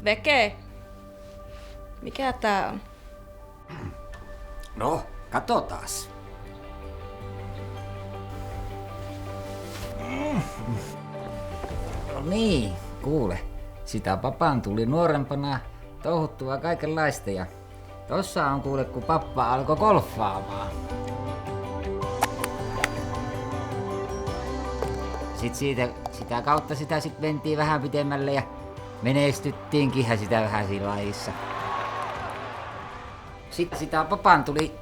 Veke, mikä tää on? No, katsotaas. No niin, kuule. Sitä papan tuli nuorempana touhuttua kaikenlaista ja tossa on kuule, kun pappa alkoi golfaamaan. Sitä kautta sitä sit mentiin vähän pitemmälle ja menestyttiinkinhän sitä vähän siinä lajissa. Sitten sitä papan tuli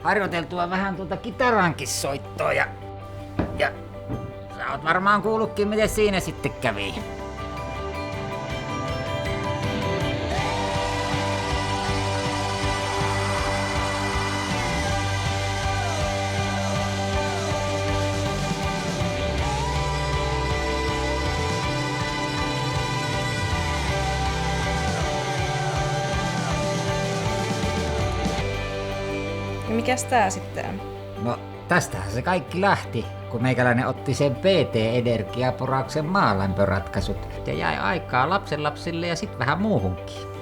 harjoiteltua vähän tuota kitarankin soittoa ja sä oot varmaan kuullutkin, miten siinä sitten kävi. Ja mikäs tää sitten on? No, tästähän se kaikki lähti, kun meikäläinen otti sen PT-energiaporauksen maalämpöratkaisut ja jäi aikaa lapsenlapsille ja sit vähän muuhunkin.